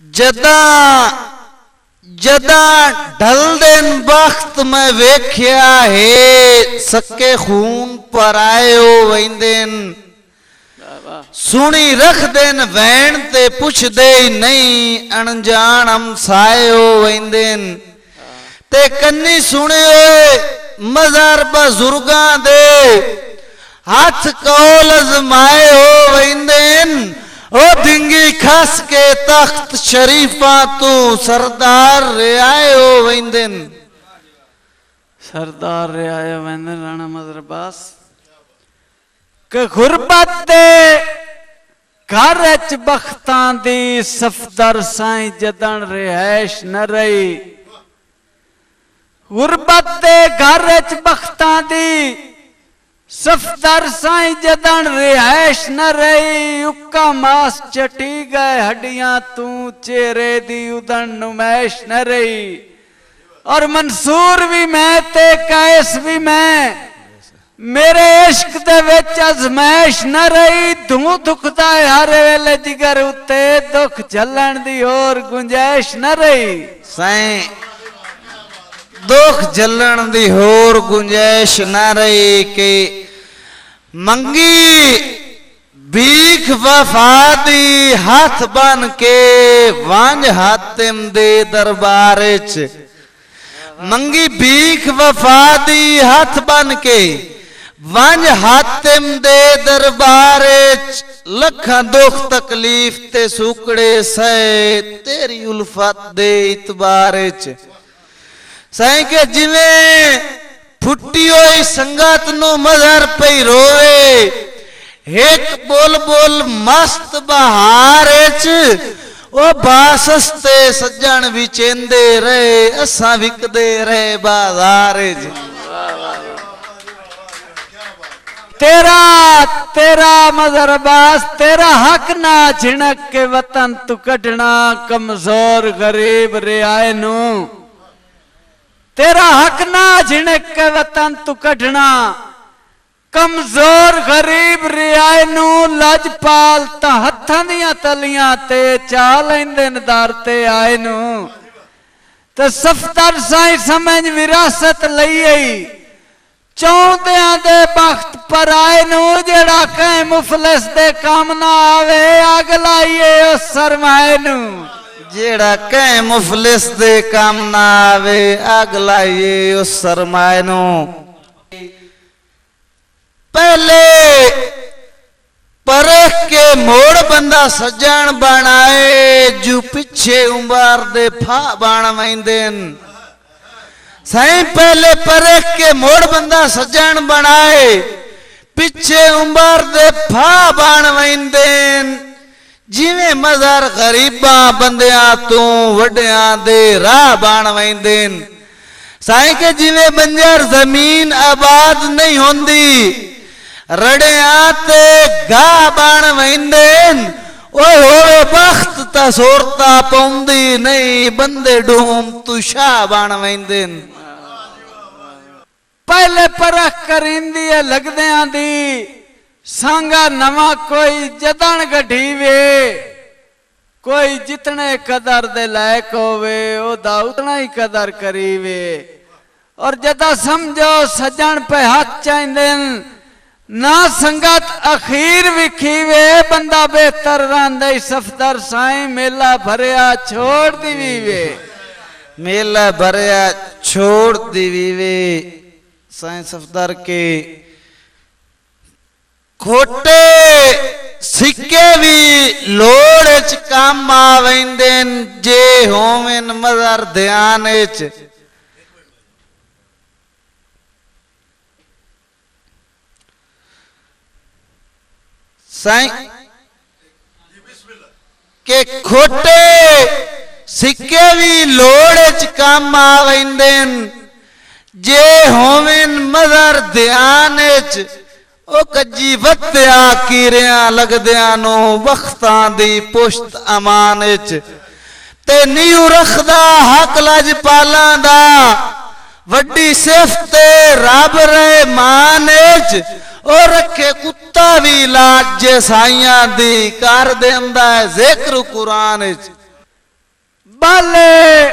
जदा जदा ढल दिन वक्त में वेख्या है सके खून पर आयो वेंदेन सुनी रख देन वैन ते पुछ दे नहीं अनजान हम सायो वेंदेन ते कन्नी सुने मजार बुजुर्गा दे हाथ कौल अजमाए हो वेंदेन ओ दिंगी खस के तख्त शरीफा तू सरदार रे आयो वेंदेन सरदार रे आयो वेंदेन राणा मजर अब्बास के गुरबत दे घर च बख्तां दी सफदर साईं जदन रिहाइश न रही गुरबत दे घर च बख्तां दी सफदर साईं जदन रिहाइश न रही उक्का मास चटी गए हड्डियां तू चेहरे दी उदन नुमाइश न रही और मंसूर भी मैं ते कैस भी मैं मेरे इश्क दे विच अजमाइश न रही धू दुखदा हर वेले जिगर उत्ते दुख झलन दी और गुंजाइश न रही साईं दुख झलन दी होर गुंजाइश न रही के मंगी भीख वफा दी हाथ बन के वांझ हातिम दे दरबार च मंगी भीख वफा दी हाथ बन के वांझ हातिम दे दरबार च लखा दुख तकलीफ ते सुकड़े सहे तेरी उल्फत दे इतबार च साईं के जिवें फुट्टी होई संगत नु मजहर पई रोवे एक बोल बोल मस्त बहार च ओ बासस्ते सज्जन विचेंदे रहे असा विकदे रहे बाजार च तेरा तेरा मजहर अब्बास तेरा हक ना झिणक के वतन तू कटना कमजोर गरीब रियाए नू तेरा हक ना झिणक के वतन तू कटना कमजोर गरीब रियाए नू लजपाल ता हत्थां दियां तलियां ते चा लैंदे न दर ते आए नू ते सफदर साईं समझ विरासत लई आई चौंदियां दे बख्त पर आए नू जेड़ा कहीं मुफलिस दे काम ना आवे अग लाइए उस सरमाए नू जेड़ा कहीं मुफलिस दे काम ना आवे अग लाइए उस सरमाए नू पहले परख के मोड़ बंदा सज्जन बनाए जो पीछे उम्र दे फा बन वेंदेन साईं पहले परख के मोड़ बंदा सज्जन बनाए पीछे उम्र दे फा बन वेंदेन जिवें मजहर गरीबा बंदियां तू वड्डियां दे राह बन वेंदेन साईं के जिवें बंजर जमीन आबाद नहीं होंदी रड़ियां ते गाह बन वेंदेन ओए होवे बख्त ता सोरता पौंदी नहीं बंदे डूम तू शाह बन वेंदेन पहले परख करिंदी है लगदियां दी सांगा नवा कोई जदन गढ़ीवे कोई जितने कदर दे लायक होवे ओदा उतना ही कदर करीवे और जदा समझो सज्जन पे हाथ चाइंदेन ना संगत अखीर विखीवे बंदा बेहतर रंदे सफदर साईं मेला भरिया छोड़ दीवीवे मेला भरिया छोड़ दीवीवे साईं सफदर के खोटे सिक्के भी लोड़ च काम आवेंदेन जे होवेन मजहर ध्यान च साईं के खोटे सिक्के भी लोड़ च काम आवेंदेन जे होवेन मजहर ध्यान च ओ कजी वत्या कीरियां लगदियां नो वक्तां दी पुश्त अमान च ते नीऊ रखदा हक लजपालां दा वड्डी सिफत रब रहमान च ओ रखे कुत्ता भी लाज साइयां दी कर देंदा है जिक्र कुरान च बाले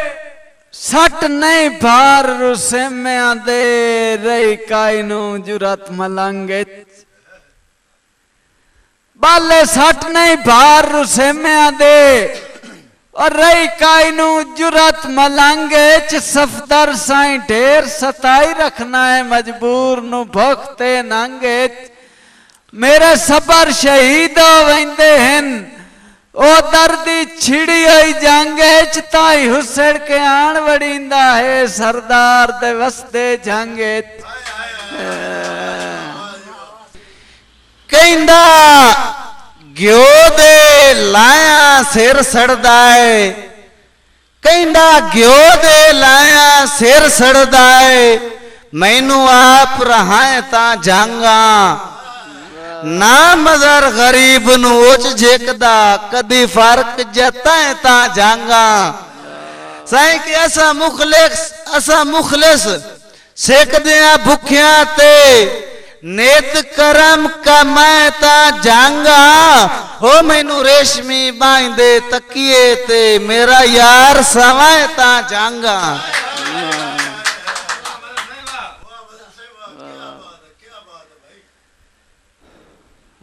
सट नहीं भार रुसे में आदे रही काई नू जुरत मलंगे बाले सट नहीं भार रुसे में आदे और रही काई नू जुरत मलंगे च सफदर साई ढेर सताई रखना है मजबूर नु भोगते नांगे मेरे सबर शहीद वेंदे हैं ओ दर्दी छिड़ी हुई जांगे चिताई हुसड़ के आन वड़ींदा है सरदार दे वसदे जांगे कहंदा ग्यो दे लाया सिर सड़दा है कहंदा ग्यो दे लाया सिर सड़दा है मैनू आप रहाए ता जांगा ना मजर गरीब नु ओच जेकदा कदी फर्क जता है ता जांगा साईं के असा मुखलिस सेक दिया भुखिया ते नेत करम कमाए ता जांगा हो मैनू रेशमी बांधे तकिए ते मेरा यार सवाए ता जांगा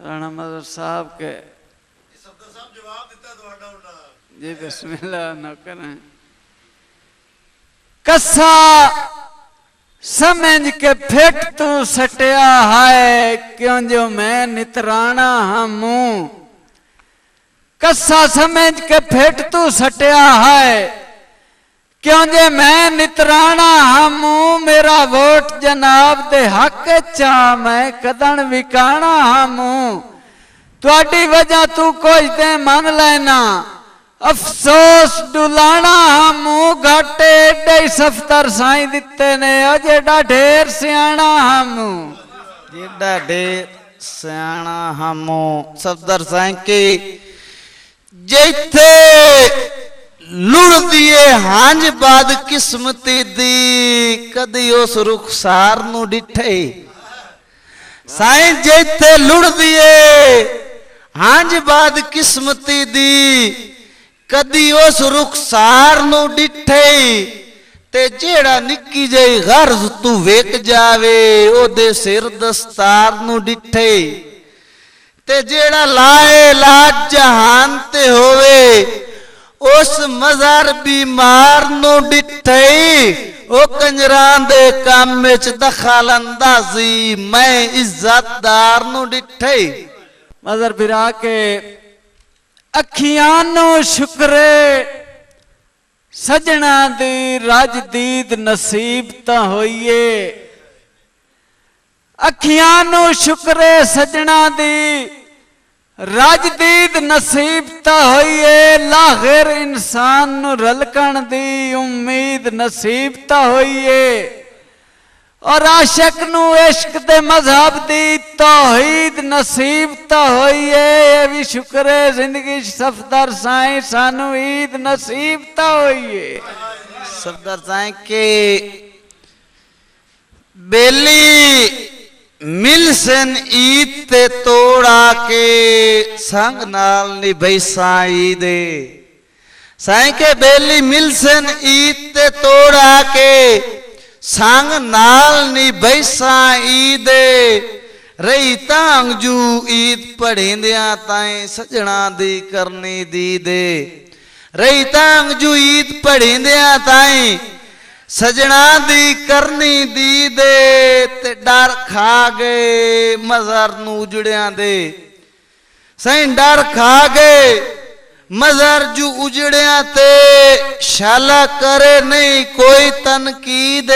राणा मदर साहब के जी बिस्मिल्लाह न करें कसा समझ के फिट तू सटिया है क्यों जो मैं नितराना हमू कसा समझ के फिट तू सटिया है क्यों जे मैं नितराना हमू मेरा वोट जनाब दे हक चा मैं कदन विकाना हमू तुआडी वजह तू कुछ दे मन लेना अफसोस डुलाना हमू घाटे एडे सफ्तर साई दिते ने जेड़ा ढेर सियाणा हमू जेड़ा ढेर सियाणा हमू सफ्तर साई के जैथे लुड़ दिए हांज बाद किस्मती दी कदी उस रुखसार नु डिठे साईं जैथे लुड़ दिए हांज बाद किस्मती दी कदी उस रुखसार नु डिठे ते जेड़ा निक्की जई गर्ज तू वेक जावे ओदे सिर दस्तार नु डिठे ते जेड़ा लाए लाज जहान ते होवे उस मजार बीमार नु डिठे ओ कंजरां दे काम विच दखल अंदाजी मैं इज्जतदार नु डिठे मजर बिरा के अखियां नु शुक्रे सजना दी राजदीद नसीब ता होइए अखियां नु शुक्रे सजना दी राजदीद नसीब ता होइए लाखिर इंसान नु रलकण दी उम्मीद नसीब ता होइए और आशिक नु इश्क दे मजहब दी तौहीद नसीब ता होइए ये भी शुक्र है जिंदगी सफदर साईं सानू ईद नसीब ता होइए सफदर साईं के बेली मिलसन ईद ते तोड़ा के संग नाल निभई साई दे साईं के बेली मिलसन ईद ते तोड़ा के संग नाल निभई साई दे रही तांग जू ईद पढ़ेंदिया ताई सजना दी करनी दी दे रही तांग जू ईद पढ़ेंदिया ताई सजना दी करनी दी दे ते डर खा गए मजर नू उजड़िया दे साईं डर खा गए मजर जू उजड़िया ते शाला करे नहीं कोई तनकीद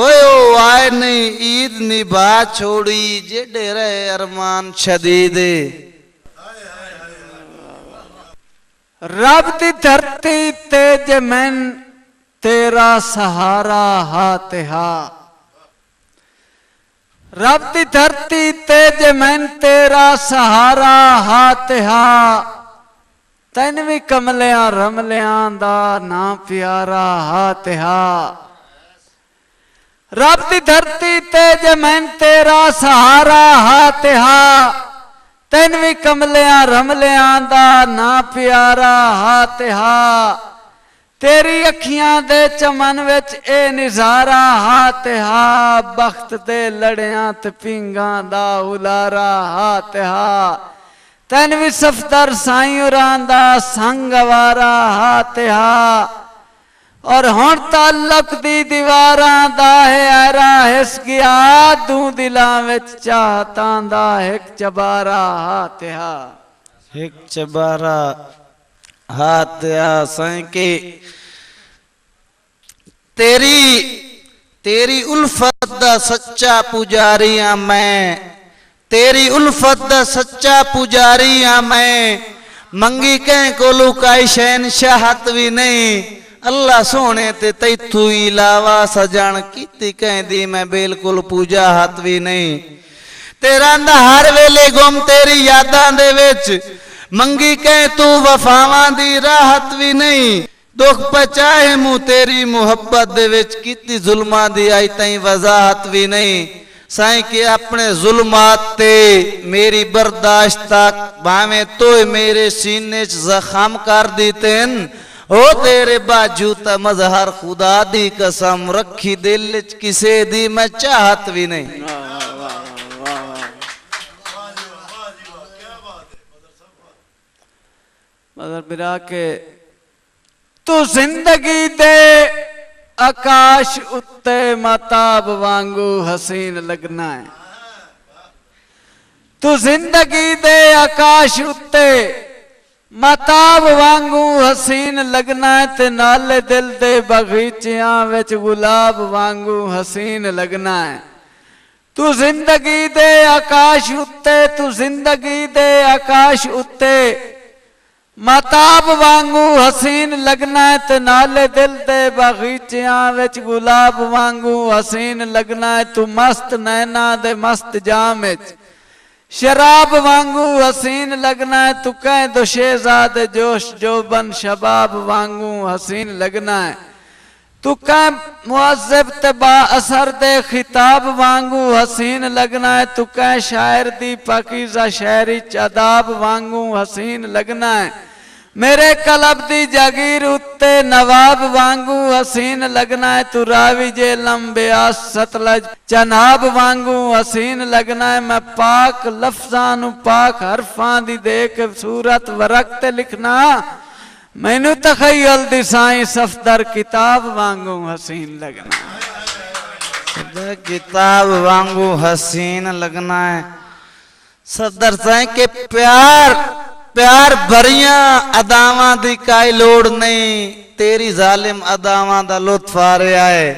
ओए ओ आए नहीं ईद निभा छोड़ी जेडे रहे अरमान शदीद रब दी धरती ते जमैन तेरा सहारा हाथ हा रब दी धरती ते जमैन तेरा सहारा हाथ हा तैन भी कमलिया रमलिया दा ना प्यारा हाथ हा रब दी धरती ते जमैन तेरा सहारा हाथ हा तैन भी कमलिया रमलिया दा ना प्यारा हाथ हा तेरी अखियां दे चमन विच ए निजारा हा ते हा बख्त दे लड़ियां ते पिंगां दा उलारा हा ते हा तैन भी सफदर साईं उरां दा संग वारा हा ते हा और हुण ताल्लुक दी दीवारां दा है आरा हिस गया दूं दिलां विच चाहतां दा एक चबारा हा ते हा एक चबारा हाथ आ साईं के तेरी तेरी उल्फत दा सच्चा पुजारी आ मैं तेरी उल्फत दा सच्चा पुजारी आ मैं मंगी कह कोलू काई शहनशाहत भी नहीं अल्लाह सोने ते तैथू इलावा सजन कीती कहदी मैं बिल्कुल पूजा हथ भी नहीं तेरा दा हर वेले गुम तेरी यादां दे विच मंगी कह तू वफावां दी राहत भी नहीं दुख पचाए मुँह तेरी मुहब्बत दे विच कीती जुल्मां दी आई तई वजाहत भी नहीं साईं के अपने जुल्मात ते मेरी बर्दाश्त तक भावे तो मेरे सीने च जख्म कर दीतेन ओ तेरे बाजू ता मजहर खुदा दी कसम रखी दिल च किसे दी मैं चाहत भी नहीं मदर बिरा के तू जिंदगी दे आकाश उत्ते माताब वांगू हसीन लगना है तू जिंदगी दे आकाश उत्ते माताब वांगू हसीन लगना है ते नाले दिल दे बगीचियां विच गुलाब वांगू हसीन लगना है तू जिंदगी दे आकाश उत्ते तू जिंदगी दे आकाश उत्ते माताब वांगू हसीन लगना है ते नाले दिल दे बगीचियां विच गुलाब वांगू हसीन लगना है तू मस्त नैना दे मस्त जाम विच शराब वांगू हसीन लगना है तू कह दो शेजाद जोश जोबन शबाब वांगू हसीन लगना है तू कह मुअज्जिब ते बा असर दे खिताब वांगू हसीन लगना है तू कह शायर दी पाकीज़ा शायरी अदाब वांगू हसीन लगना है मेरे कलब दी जागीर उत्ते नवाब वांगू हसीन लगना है तू रावी जे लंबे सतलज चनाब वांगू हसीन लगना है मैं पाक लफ्जां नू पाक हरफां दी देख सूरत वरक ते लिखना मैनू तखय्युल दी साईं सफदर किताब वांगू हसीन लगना किताब वांगू हसीन लगना है सफदर साईं के प्यार प्यार भरिया अदावां दी काई लोड़ नहीं तेरी जालिम अदावां दा लुत्फ आ रहा है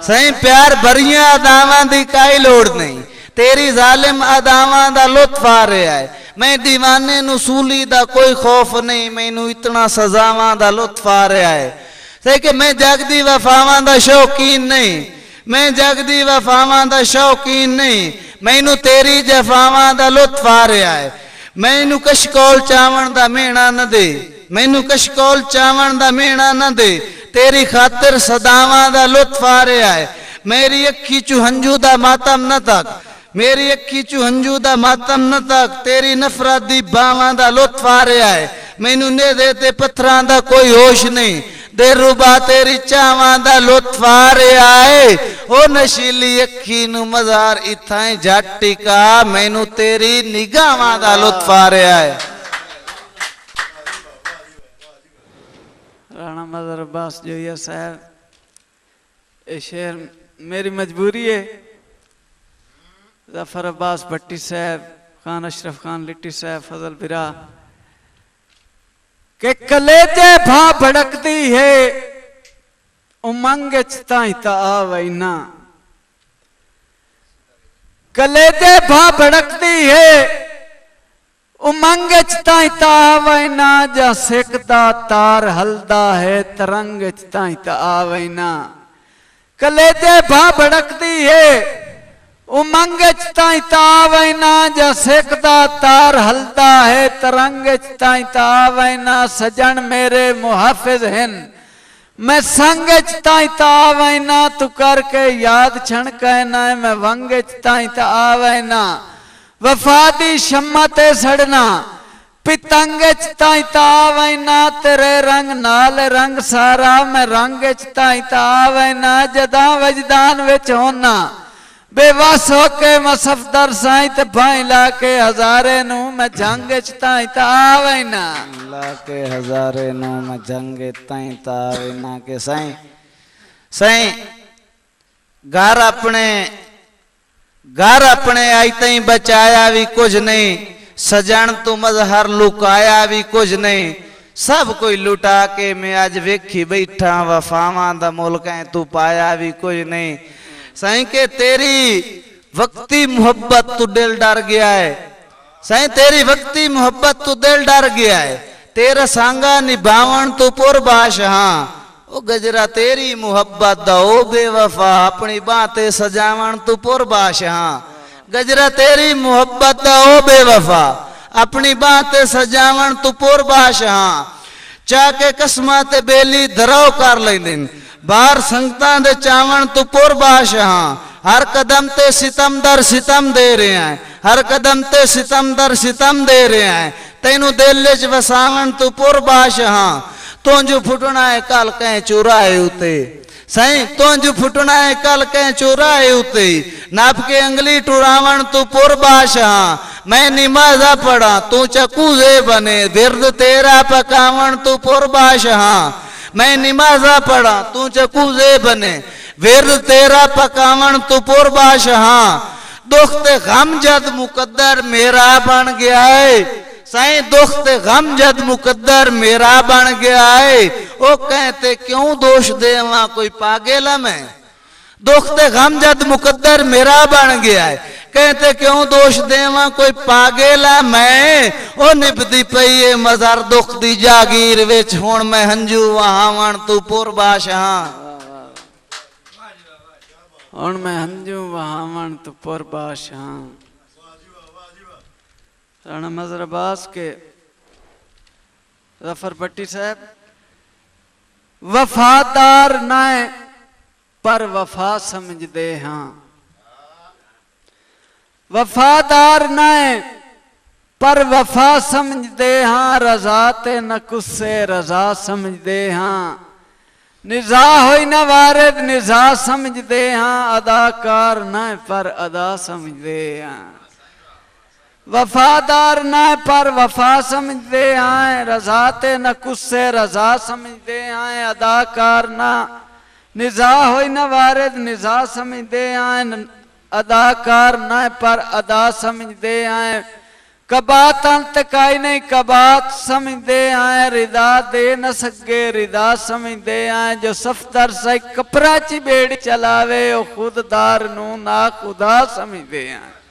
सही प्यार भरिया अदावां दी काई लोड़ नहीं तेरी जालिम अदावां दा लुत्फ आ रहा है मैं दीवाने नसूली दा कोई खौफ नहीं मैनू इतना सजावां दा लुत्फ आ रहा है सही कि मैं जगदी वफावां दा शौकीन नहीं मैं जगदी वफावां दा शौकीन नहीं मैनू तेरी जफावां दा लुत्फ आ रहा है मैनू कशकोल चावण दा मेणा न दे मैनू कशकोल चावण दा मेणा न दे तेरी खातिर सदावां दा लुत्फ आ रहा है मेरी अखी चू हंजू दा मातम न तक मेरी अखी चू हंजू दा मातम न तक तेरी नफरत दी बावां दा लुत्फ आ रहा है मैनू ने देते पत्थरां दा कोई होश नहीं देरुबा तेरी चावां दा लुत्फ आ रहा है ओ नशीली अखी नू मजार इथाई जाटिका मैनू तेरी निगाहां दा लुत्फ आ रहा है राणा मदर अब्बास जोया साहब ये शेर मेरी मजबूरी है जफर अब्बास भट्टी साहब खान अशरफ खान लिट्टी साहब फजल बिरा के कलेजे भा भड़कती है उमंग ता आवैना कलेजे भा भड़कती है उमंग ता आवैना जा सिकदा तार हलदा है तरंग ता आवैना कलेजे भा भड़कती है उमंग ता आवैना जा सिकदा तार हलदा है तरंग ता आवैना सजन मेरे मुहाफिज हैं मैं संग ता आवैना तू करके याद छण कहना मैं वंग ता आवैना वफा दी शम्मा ते सड़ना पितंग ताई तावै ना तेरे रंग नाल रंग सारा मैं रंग ताई तावै ना जदा वजदान विच होना बेवस होके मैं सफदर साई ते भाई लाके हजारे नू मैं जंग ताई तावै ना लाके हजारे नू मैं जंग ताई तावै ना के साईं साईं घर अपने आई तई बचाया भी कुछ नहीं सजन तू मजहर लुकाया भी कुछ नहीं सब कोई लुटा के मैं आज वेखी बैठा वफावां दा मुल्क है तू पाया भी कुछ नहीं साईं के तेरी वक्ती मोहब्बत तू दिल डर गया है साईं तेरी वक्ती मोहब्बत तू दिल डर गया है तेरा सांगा निभावण तू पुरबाश हाँ ओ गजरा तेरी मोहब्बत दा ओ बेवफा अपनी बातें सजावण तू पुरबाश हाँ गजरा तेरी मोहब्बत दा ओ बेवफा अपनी बातें सजावण तू पुरबाश हाँ चाके कसमां ते बेली धराव कर लेंदिन बाहर संगतां दे चावण तू पुरबाश हाँ हर कदम ते सितमदर सितम दे रहे हैं हर कदम ते सितमदर सितम दे रहे हैं तेनू दिल च वसावण तू पुरबाश हाँ तुझ फुटना है कल कहीं चुराए उते साईं तुझ फुटना है कल कहीं चुराए उते नाप के अंगली टुरावण तू पुरबाश हाँ मैं निमाजा पढ़ा तू चकूजे बने दिर्द तेरा पकावण तू पुरबाश हाँ मैं निमाजा पढ़ा तू चकूजे बने विरद तेरा पकावण तू पुरबाश हाँ दुख ते गम जद मुकद्दर मेरा बन गया है साईं दुख ते गम जद मुकद्दर मेरा बन गया है ओ कहते क्यों दोष देवा कोई पागल मैं दुख ते गम जद मुकद्दर मेरा बन गया है कहते क्यों दोष देवा कोई पागल मैं ओ निभदी पई है मज़र दुख दी जागीर विच हुण मैं हंजू वहावण तू पुरबाश हाँ हुण मैं हंजू वहावण तू पुरबाश हाँ राणा मजहर अब्बास के जफर भट्टी साहब वफादार नाए पर वफा समझदे हाँ वफादार नाए पर वफा समझदे हाँ रजा ते न कुस्से रजा समझदे हाँ निजा होई न वारिद निजा समझदे हाँ अदाकार नाए पर अदा समझदे हाँ वफादार ना पर वफा समझते आए रजाते न कुस्से रजा समझते आए अदाकार ना निजा हो न वारिद निजा समझते आए अदाकार ना पर अदा समझते आए कबात अंतकाई नहीं कबात समझते आए रिदा दे न सके रिदा समझते आए जो सफदर से कपड़ा ची बेड़ी चलावे ओ खुददार नू ना खुदा समझते आए